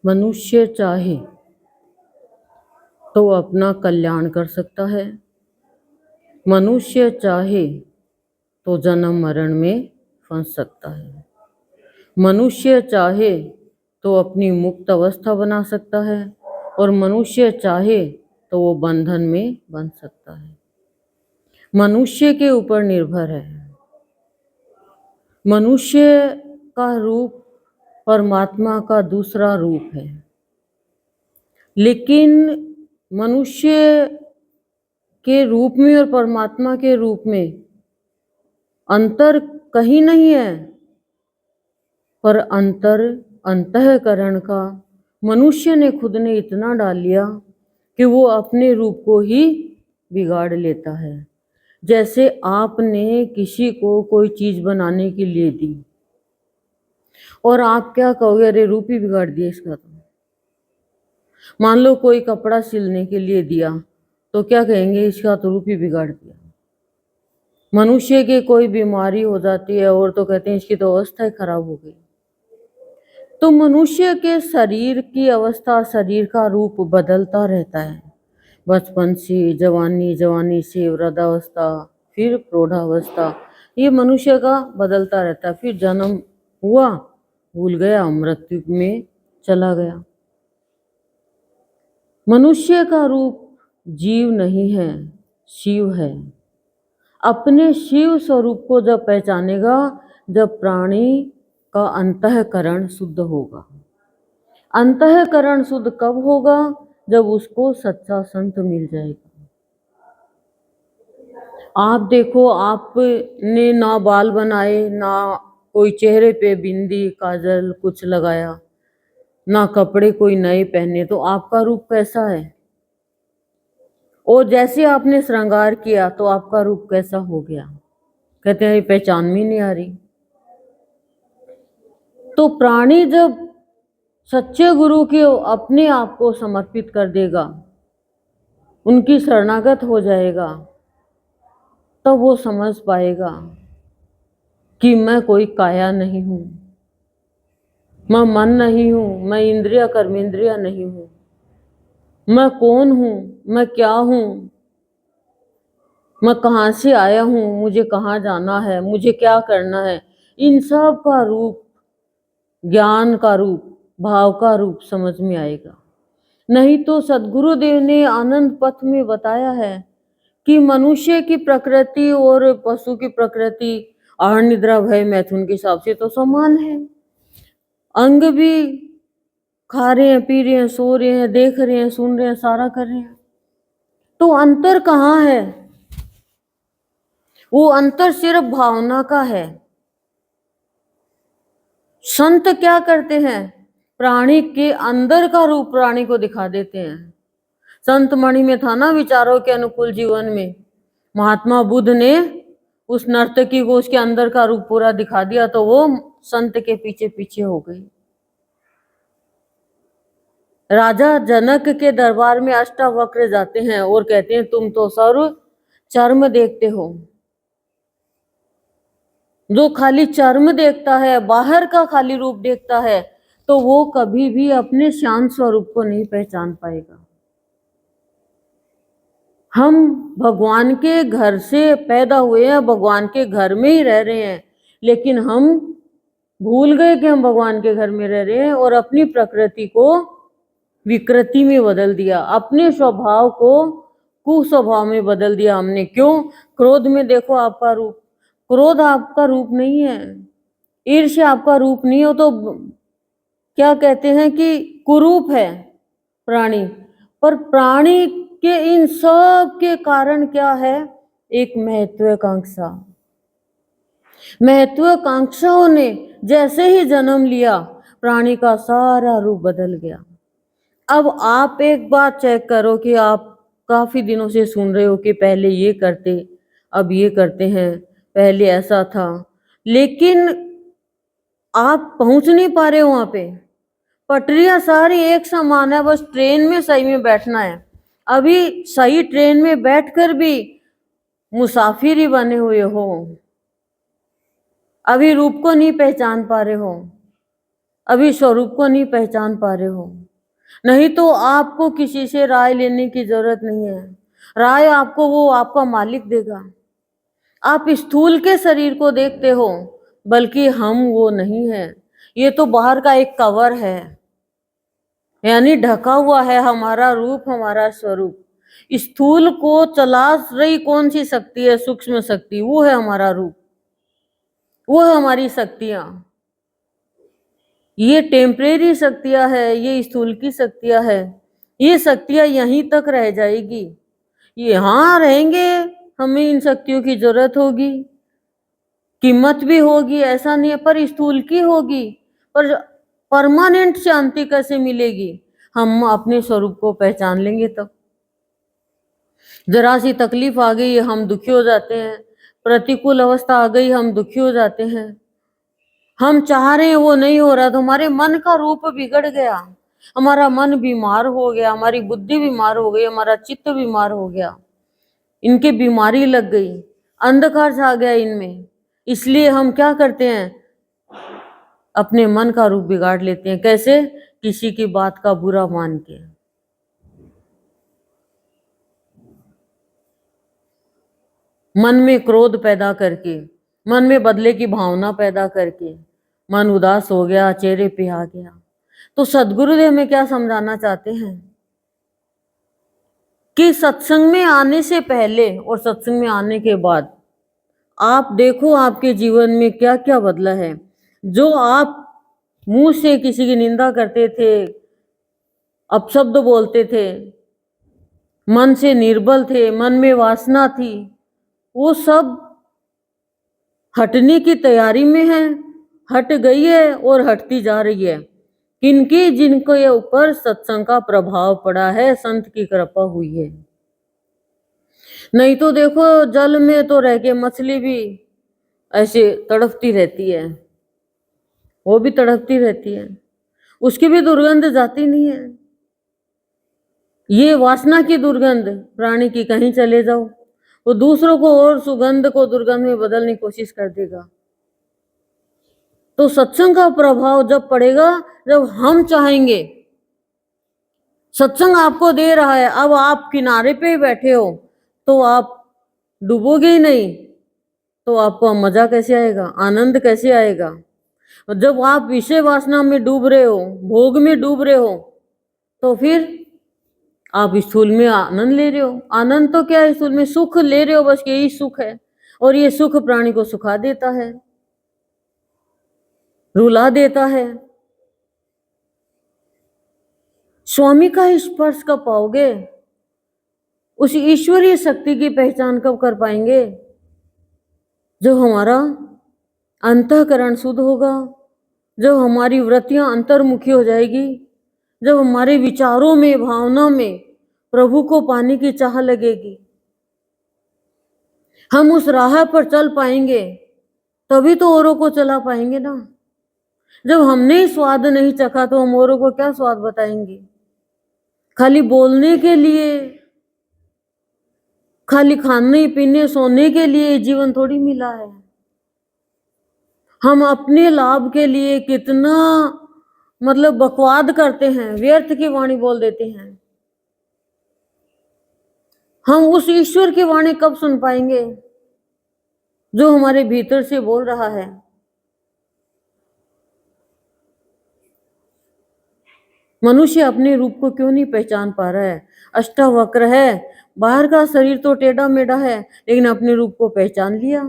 मनुष्य चाहे तो अपना कल्याण कर सकता है, मनुष्य चाहे तो जन्म मरण में फंस सकता है, मनुष्य चाहे तो अपनी मुक्त अवस्था बना सकता है और मनुष्य चाहे तो वो बंधन में बन सकता है। मनुष्य के ऊपर निर्भर है। मनुष्य का रूप परमात्मा का दूसरा रूप है, लेकिन मनुष्य के रूप में और परमात्मा के रूप में अंतर कहीं नहीं है, पर अंतर अंतःकरण का मनुष्य ने खुद ने इतना डाल लिया कि वो अपने रूप को ही बिगाड़ लेता है। जैसे आपने किसी को कोई चीज बनाने के लिए दी और आप क्या कहोगे, अरे रूप ही बिगाड़ दिया इसका। तो मान लो कोई कपड़ा सिलने के लिए दिया तो क्या कहेंगे, इसका तो रूप ही बिगाड़ दिया। मनुष्य की कोई बीमारी हो जाती है और तो कहते हैं इसकी तो अवस्था ही खराब हो गई। तो मनुष्य के शरीर की अवस्था, शरीर का रूप बदलता रहता है, बचपन से जवानी, जवानी से वृद्धावस्था, फिर प्रौढ़ावस्था, ये मनुष्य का बदलता रहता है। फिर जन्म हुआ, भूल गया, मृत्यु में चला गया। मनुष्य का रूप जीव नहीं है, शिव है। अपने शिव स्वरूप को जब पहचानेगा, जब प्राणी का अंतःकरण शुद्ध होगा। अंतःकरण शुद्ध कब होगा, जब उसको सच्चा संत मिल जाएगा। आप देखो, आपने ना बाल बनाए, ना कोई चेहरे पे बिंदी काजल कुछ लगाया, ना कपड़े कोई नए पहने, तो आपका रूप कैसा है? और जैसे आपने श्रृंगार किया तो आपका रूप कैसा हो गया? कहते हैं पहचान में नहीं आ रही। तो प्राणी जब सच्चे गुरु के अपने आप को समर्पित कर देगा, उनकी शरणागत हो जाएगा, तब वो समझ पाएगा कि मैं कोई काया नहीं हूं, मैं मन नहीं हूं, मैं इंद्रिया कर्मेंद्रिया नहीं हूं, मैं कौन हूं, मैं क्या हूं, मैं कहाँ से आया हूं, मुझे कहाँ जाना है, मुझे क्या करना है। इन सब का रूप, ज्ञान का रूप, भाव का रूप समझ में आएगा। नहीं तो सद्गुरुदेव ने आनंद पथ में बताया है कि मनुष्य की प्रकृति और पशु की प्रकृति आहार निद्रा भय मैथुन के हिसाब से तो समान है। अंग भी खा रहे हैं, पी रहे हैं, सो रहे हैं, देख रहे हैं, सुन रहे हैं, सारा कर रहे हैं। तो अंतर कहाँ है? वो अंतर सिर्फ भावना का है। संत क्या करते हैं? प्राणी के अंदर का रूप प्राणी को दिखा देते हैं। संत मणि में था ना, विचारों के अनुकूल जीवन में महात्मा बुद्ध ने उस नर्तकी को उसके अंदर का रूप पूरा दिखा दिया, तो वो संत के पीछे पीछे हो गई। राजा जनक के दरबार में अष्टावक्र जाते हैं और कहते हैं तुम तो सर्व चर्म देखते हो। जो खाली चर्म देखता है, बाहर का खाली रूप देखता है, तो वो कभी भी अपने शांत स्वरूप को नहीं पहचान पाएगा। हम भगवान के घर से पैदा हुए हैं, भगवान के घर में ही रह रहे हैं, लेकिन हम भूल गए कि हम भगवान के घर में रह रहे हैं और अपनी प्रकृति को विकृति में बदल दिया, अपने स्वभाव को कुस्वभाव में बदल दिया हमने। क्यों? क्रोध में देखो आपका रूप, क्रोध आपका रूप नहीं है, ईर्ष्या आपका रूप नहीं हो, तो क्या कहते हैं कि कुरूप है प्राणी। पर प्राणी के इन सब के कारण क्या है? एक महत्वाकांक्षा। महत्वाकांक्षाओं ने जैसे ही जन्म लिया, प्राणी का सारा रूप बदल गया। अब आप एक बात चेक करो कि आप काफी दिनों से सुन रहे हो कि पहले ये करते, अब ये करते हैं, पहले ऐसा था, लेकिन आप पहुंच नहीं पा रहे हो वहां पे। पटरियां सारी एक समान है, बस ट्रेन में सही में बैठना है। अभी सही ट्रेन में बैठकर भी मुसाफिर ही बने हुए हो, अभी रूप को नहीं पहचान पा रहे हो, अभी स्वरूप को नहीं पहचान पा रहे हो। नहीं तो आपको किसी से राय लेने की जरूरत नहीं है। राय आपको वो आपका मालिक देगा। आप स्थूल के शरीर को देखते हो, बल्कि हम वो नहीं है। ये तो बाहर का एक कवर है, यानी ढका हुआ है हमारा रूप, हमारा स्वरूप। स्थूल को चला रही कौन सी शक्ति है? सूक्ष्म शक्ति। वो है हमारा रूप, वो है हमारी शक्तियां। ये टेम्परेरी शक्तियां है, ये स्थूल की शक्तियां है। ये शक्तियां यहीं तक रह जाएगी। यहाँ रहेंगे, हमें इन शक्तियों की जरूरत होगी, कीमत भी होगी, ऐसा नहीं है, पर स्थूल की होगी। पर परमानेंट शांति कैसे मिलेगी? हम अपने स्वरूप को पहचान लेंगे तब। जरा सी तकलीफ आ गई हम दुखी हो जाते हैं, प्रतिकूल अवस्था आ गई हम दुखी हो जाते हैं। हम चाह रहे हैं वो नहीं हो रहा, तो हमारे मन का रूप बिगड़ गया, हमारा मन बीमार हो गया, हमारी बुद्धि बीमार हो गई, हमारा चित्त बीमार हो गया, इनकी बीमारी लग गई, अंधकार छा गया इनमें। इसलिए हम क्या करते हैं? अपने मन का रूप बिगाड़ लेते हैं। कैसे? किसी की बात का बुरा मान के। मन में क्रोध पैदा करके, मन में बदले की भावना पैदा करके, मन उदास हो गया, चेहरे पे आ गया। तो सदगुरुदेव में क्या समझाना चाहते हैं कि सत्संग में आने से पहले और सत्संग में आने के बाद आप देखो आपके जीवन में क्या क्या बदला है। जो आप मुंह से किसी की निंदा करते थे, अपशब्द बोलते थे, मन से निर्बल थे, मन में वासना थी, वो सब हटने की तैयारी में है, हट गई है और हटती जा रही है। किनकी? जिनको ये ऊपर सत्संग का प्रभाव पड़ा है, संत की कृपा हुई है। नहीं तो देखो जल में तो रह के मछली भी ऐसे तड़पती रहती है, वो भी तड़पती रहती है, उसकी भी दुर्गंध जाती नहीं है। ये वासना की दुर्गंध प्राणी की, कहीं चले जाओ वो दूसरों को और सुगंध को दुर्गंध में बदलने की कोशिश कर देगा। तो सत्संग का प्रभाव जब पड़ेगा, जब हम चाहेंगे। सत्संग आपको दे रहा है, अब आप किनारे पे बैठे हो तो आप डूबोगे ही नहीं, तो आपको मजा कैसे आएगा, आनंद कैसे आएगा? जब आप विषय वासना में डूब रहे हो, भोग में डूब रहे हो, तो फिर आप स्थूल में आनंद ले रहे हो। आनंद तो क्या है? स्थूल में सुख ले रहे हो, बस यही सुख है। और ये सुख प्राणी को सुखा देता है, रुला देता है। स्वामी का स्पर्श कब पाओगे? उस ईश्वरीय शक्ति की पहचान कब कर पाएंगे? जब हमारा अंतःकरण शुद्ध होगा, जब हमारी वृत्तियां अंतर्मुखी हो जाएगी, जब हमारे विचारों में, भावना में प्रभु को पाने की चाह लगेगी, हम उस राह पर चल पाएंगे, तभी तो औरों को चला पाएंगे ना। जब हमने स्वाद नहीं चखा तो हम औरों को क्या स्वाद बताएंगे? खाली बोलने के लिए, खाली खाने पीने सोने के लिए जीवन थोड़ी मिला है। हम अपने लाभ के लिए कितना बकवाद करते हैं, व्यर्थ की वाणी बोल देते हैं। हम उस ईश्वर की वाणी कब सुन पाएंगे जो हमारे भीतर से बोल रहा है? मनुष्य अपने रूप को क्यों नहीं पहचान पा रहा है? अष्टावक्र है, बाहर का शरीर तो टेढ़ा मेढ़ा है, लेकिन अपने रूप को पहचान लिया।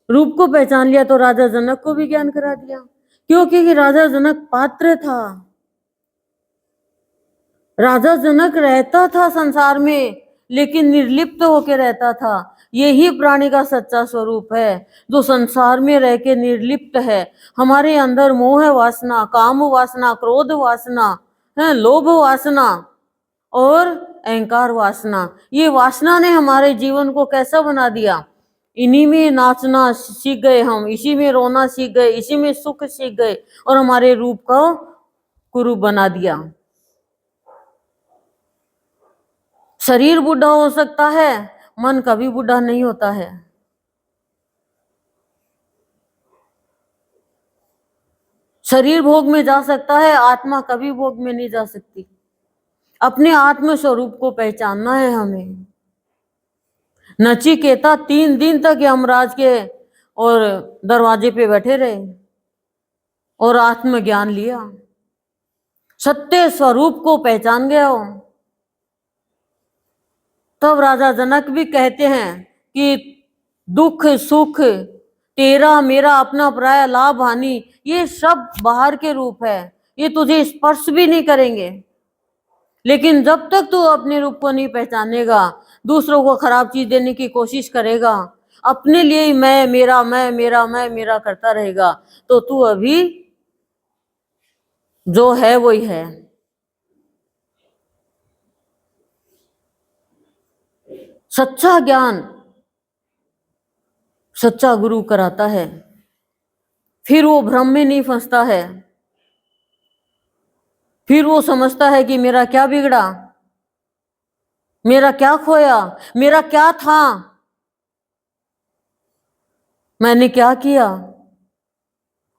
रूप को पहचान लिया तो राजा जनक को भी ज्ञान करा दिया। क्योंकि राजा जनक पात्र था। राजा जनक रहता था संसार में, लेकिन निर्लिप्त होकर रहता था। यही प्राणी का सच्चा स्वरूप है, जो संसार में रह के निर्लिप्त है। हमारे अंदर मोह वासना, काम वासना, क्रोध वासना है, लोभ वासना और अहंकार वासना, ये वासना ने हमारे जीवन को कैसा बना दिया? इन्हीं में नाचना सीख गए हम, इसी में रोना सीख गए, इसी में सुख सीख गए और हमारे रूप को कुरूप बना दिया। शरीर बूढ़ा हो सकता है, मन कभी बूढ़ा नहीं होता है। शरीर भोग में जा सकता है, आत्मा कभी भोग में नहीं जा सकती। अपने आत्म स्वरूप को पहचानना है हमें। नचिकेता 3 दिन तक यमराज के और दरवाजे पे बैठे रहे और आत्मज्ञान लिया, सत्य स्वरूप को पहचान गया हो। तब राजा जनक भी कहते हैं कि दुख सुख तेरा मेरा अपना पराया लाभ हानि ये सब बाहर के रूप है, ये तुझे स्पर्श भी नहीं करेंगे। लेकिन जब तक तू अपने रूप को नहीं पहचानेगा, दूसरों को खराब चीज देने की कोशिश करेगा, अपने लिए ही मैं मेरा करता रहेगा, तो तू अभी जो है वही है। सच्चा ज्ञान सच्चा गुरु कराता है, फिर वो भ्रम में नहीं फंसता है, फिर वो समझता है कि मेरा क्या बिगड़ा, मेरा क्या खोया, मेरा क्या था, मैंने क्या किया।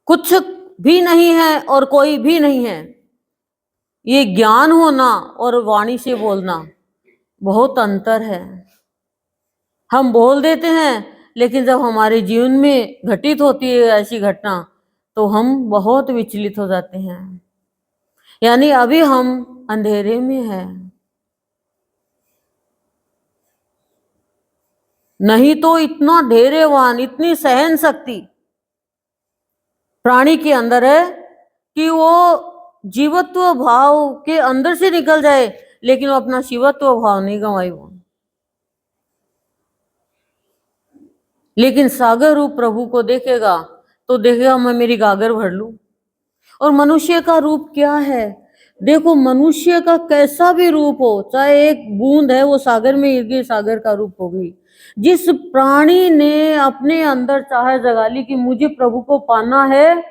कुछ भी नहीं है और कोई भी नहीं है। ये ज्ञान होना और वाणी से बोलना बहुत अंतर है। हम बोल देते हैं, लेकिन जब हमारे जीवन में घटित होती है ऐसी घटना तो हम बहुत विचलित हो जाते हैं, यानी अभी हम अंधेरे में हैं। नहीं तो इतना धैर्यवान, इतनी सहन शक्ति प्राणी के अंदर है कि वो जीवत्व भाव के अंदर से निकल जाए, लेकिन वो अपना शिवत्व भाव नहीं गंवाए वो। लेकिन सागर रूप प्रभु को देखेगा तो देखेगा मैं मेरी गागर भर लूं। और मनुष्य का रूप क्या है? देखो, मनुष्य का कैसा भी रूप हो, चाहे एक बूंद है वो सागर में गिर गई, सागर का रूप हो गई। जिस प्राणी ने अपने अंदर चाह जगा ली कि मुझे प्रभु को पाना है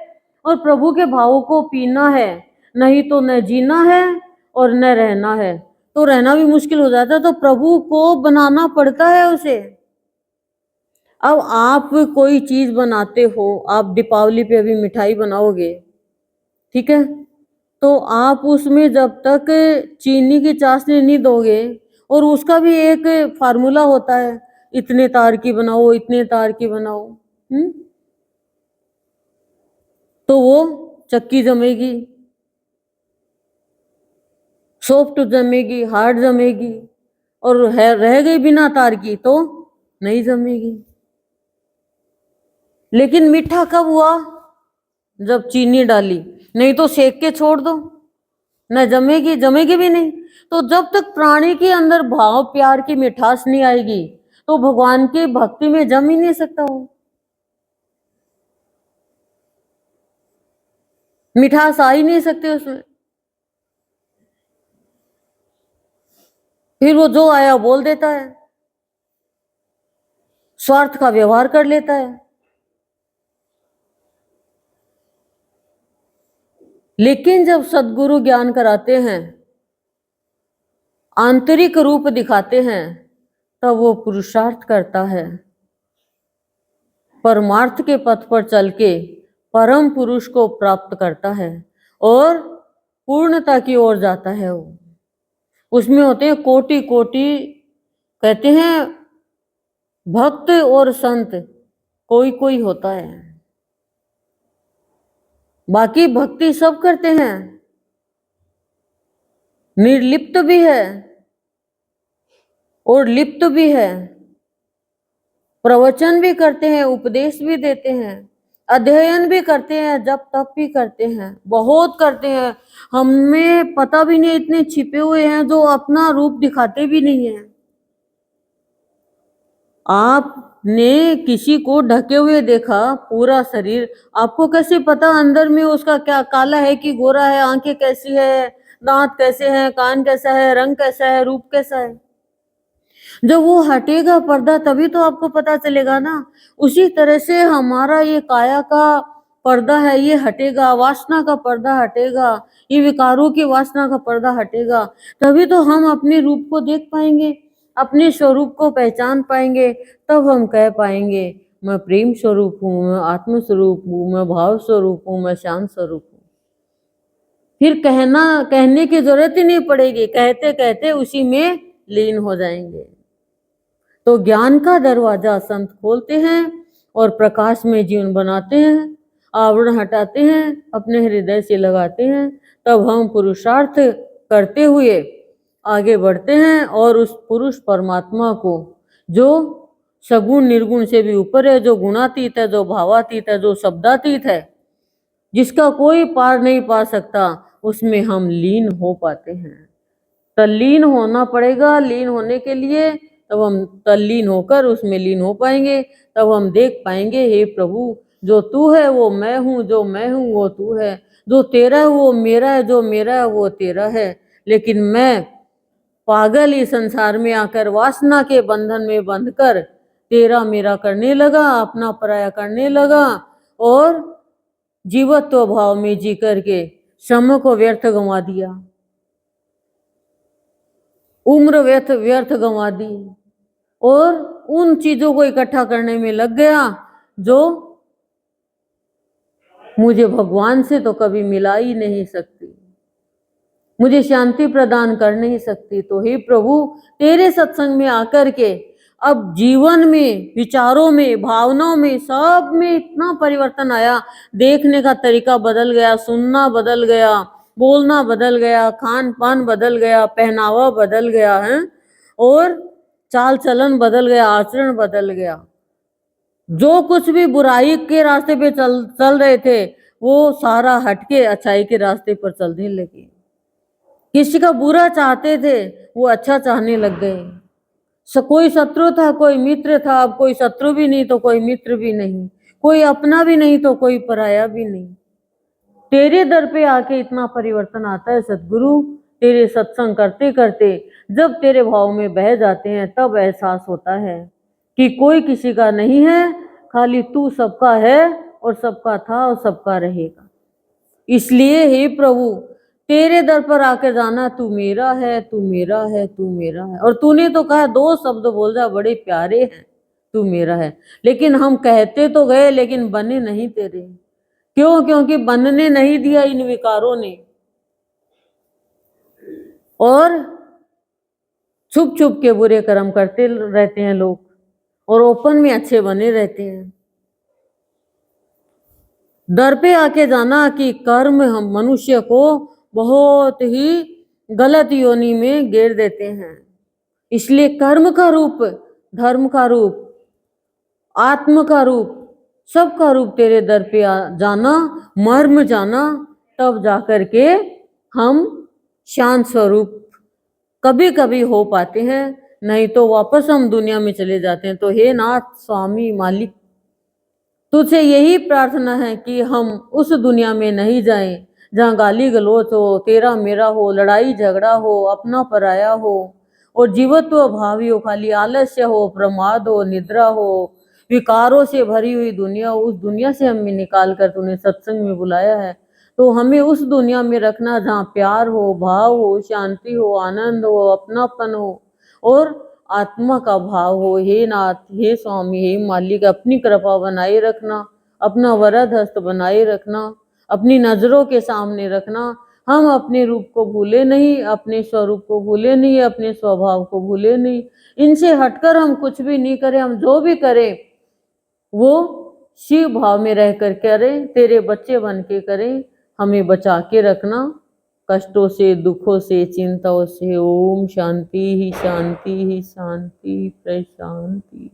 और प्रभु के भावों को पीना है, नहीं तो न जीना है और न रहना है, तो रहना भी मुश्किल हो जाता है, तो प्रभु को बनाना पड़ता है उसे। अब आप कोई चीज बनाते हो, आप दीपावली पे अभी मिठाई बनाओगे, ठीक है, तो आप उसमें जब तक चीनी की चाशनी नहीं दोगे, और उसका भी एक फार्मूला होता है, इतने तार की बनाओ, इतने तार की बनाओ, तो वो चक्की जमेगी, सॉफ्ट जमेगी, हार्ड जमेगी, और रह गई बिना तार की तो नहीं जमेगी। लेकिन मीठा कब हुआ? जब चीनी डाली, नहीं तो सेक के छोड़ दो, न जमेगी, जमेगी भी नहीं। तो जब तक प्राणी के अंदर भाव प्यार की मिठास नहीं आएगी तो भगवान की भक्ति में जम ही नहीं सकता वो। मिठास आ ही नहीं सकती उसमें। फिर वो जो आया बोल देता है, स्वार्थ का व्यवहार कर लेता है। लेकिन जब सद्गुरु ज्ञान कराते हैं, आंतरिक रूप दिखाते हैं, तब वो पुरुषार्थ करता है, परमार्थ के पथ पर चल के परम पुरुष को प्राप्त करता है और पूर्णता की ओर जाता है। वो उसमें होते हैं कोटि कोटि, कहते हैं भक्त और संत कोई कोई होता है, बाकी भक्ति सब करते हैं, निर्लिप्त भी है और लिप्त भी है, प्रवचन भी करते हैं, उपदेश भी देते हैं, अध्ययन भी करते हैं, जप तप भी करते हैं, बहुत करते हैं। हमें पता भी नहीं इतने छिपे हुए हैं जो अपना रूप दिखाते भी नहीं है। आपने किसी को ढके हुए देखा पूरा शरीर, आपको कैसे पता अंदर में उसका क्या काला है कि गोरा है, आंखें कैसी है, दांत कैसे हैं, कान कैसा है, रंग कैसा है, रूप कैसा है। जब वो हटेगा पर्दा तभी तो आपको पता चलेगा ना। उसी तरह से हमारा ये काया का पर्दा है, ये हटेगा, वासना का पर्दा हटेगा, ये विकारों की वासना का पर्दा हटेगा, तभी तो हम अपने रूप को देख पाएंगे, अपने स्वरूप को पहचान पाएंगे। तब हम कह पाएंगे मैं प्रेम स्वरूप हूँ, मैं आत्म स्वरूप हूँ, मैं भाव स्वरूप हूँ, मैं शांत स्वरूप हूँ। फिर कहने की जरूरत ही नहीं पड़ेगी, कहते कहते उसी में लीन हो जाएंगे। तो ज्ञान का दरवाजा संत खोलते हैं और प्रकाश में जीवन बनाते हैं, आवरण हटाते हैं, अपने हृदय से लगाते हैं। तब हम पुरुषार्थ करते हुए आगे बढ़ते हैं और उस पुरुष परमात्मा को, जो सगुण निर्गुण से भी ऊपर है, जो गुणातीत है, जो भावातीत है, जो शब्दातीत है, जिसका कोई पार नहीं पा सकता, उसमें हम लीन हो पाते हैं। तल्लीन होना पड़ेगा। लीन होने के लिए तब हम तल्लीन होकर उसमें लीन हो पाएंगे। तब हम देख पाएंगे, हे प्रभु, जो तू है वो मैं हूँ, जो मैं हूँ वो तू है, जो तेरा है वो मेरा है, जो मेरा है वो तेरा है। लेकिन मैं पागल ही संसार में आकर वासना के बंधन में बंधकर तेरा मेरा करने लगा, अपना पराया करने लगा और जीवत्व भाव में जी करके समय को व्यर्थ गंवा दिया, उम्र व्यर्थ गंवा दी और उन चीजों को इकट्ठा करने में लग गया जो मुझे भगवान से तो कभी मिला ही नहीं सकती, मुझे शांति प्रदान कर नहीं सकती। तो हे प्रभु, तेरे सत्संग में आकर के अब जीवन में, विचारों में, भावनाओं में, सब में इतना परिवर्तन आया। देखने का तरीका बदल गया, सुनना बदल गया, बोलना बदल गया, खान पान बदल गया, पहनावा बदल गया है और चाल चलन बदल गया, आचरण बदल गया। जो कुछ भी बुराई के रास्ते पे चल रहे थे, वो सारा हटके अच्छाई के रास्ते पर चलने लगे। किसी का बुरा चाहते थे, वो अच्छा चाहने लग गए। कोई शत्रु था, कोई मित्र था, अब कोई शत्रु भी नहीं तो कोई मित्र भी नहीं, कोई अपना भी नहीं तो कोई पराया भी नहीं। तेरे दर पे आके इतना परिवर्तन आता है सद्गुरु। तेरे सत्संग करते करते जब तेरे भाव में बह जाते हैं, तब एहसास होता है कि कोई किसी का नहीं है, खाली तू सबका है और सबका था और सबका रहेगा। इसलिए हे प्रभु, तेरे दर पर आकर जाना, तू मेरा है, तू मेरा है, तू मेरा है। और तूने तो कहा, दो शब्द बोल जा बड़े प्यारे हैं, तू मेरा है। लेकिन हम कहते तो गए, लेकिन बने नहीं तेरे। क्यों? क्योंकि बनने नहीं दिया इन विकारों ने, और छुप छुप के बुरे कर्म करते रहते हैं लोग और ओपन में अच्छे बने रहते हैं। दर पे आके जाना कि कर्म हम मनुष्य को बहुत ही गलत योनि में घेर देते हैं। इसलिए कर्म का रूप, धर्म का रूप, आत्म का रूप, सबका रूप तेरे दर पे जाना, मर्म जाना, तब जाकर के हम शांत स्वरूप कभी कभी हो पाते हैं। नहीं तो वापस हम दुनिया में चले जाते हैं। तो हे नाथ, स्वामी, मालिक, तुझे यही प्रार्थना है कि हम उस दुनिया में नहीं जाएं जहाँ गाली गलौज हो, तेरा मेरा हो, लड़ाई झगड़ा हो, अपना पराया हो और जीवत्व भावी हो, खाली आलस्य हो, प्रमाद हो, निद्रा हो, विकारों से भरी हुई दुनिया। उस दुनिया से हमें निकाल कर तूने सत्संग में बुलाया है, तो हमें उस दुनिया में रखना जहाँ प्यार हो, भाव हो, शांति हो, आनंद हो, अपनापन हो और आत्मा का भाव हो। हे नाथ, हे स्वामी, हे मालिक, अपनी कृपा बनाए रखना, अपना वरद हस्त बनाए रखना, अपनी नजरों के सामने रखना। हम अपने रूप को भूले नहीं, अपने स्वरूप को भूले नहीं, अपने स्वभाव को भूले नहीं। इनसे हटकर हम कुछ भी नहीं करें। हम जो भी करें वो शिव भाव में रह कर करें, तेरे बच्चे बन के करें। हमें बचा के रखना कष्टों से, दुखों से, चिंताओं से। ओम शांति ही शांति ही शांति, प्रशांति।